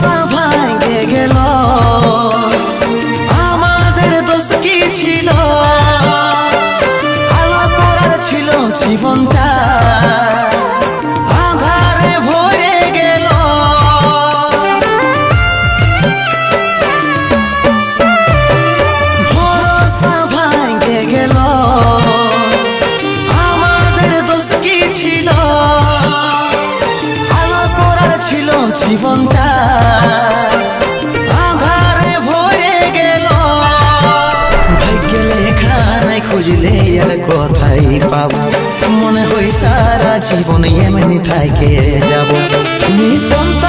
ভরসা ভাঙে গেল, আমাদের দোষ কি ছিল? আলো করার ছিল জীবনটা, আঁধারে ভরে গেল। ভরসা ভাঙে গেল, আমাদের দোষ কি ছিল? আলো করার ছিল জীবনটা, আঁধারে ভরে গেল। ভাগ্যে লেখা নাই, খুঁজলে আর কোথায় পাবো? মনে হয় সারা জীবন এমনি থাকে যাব। নিঃসন্তান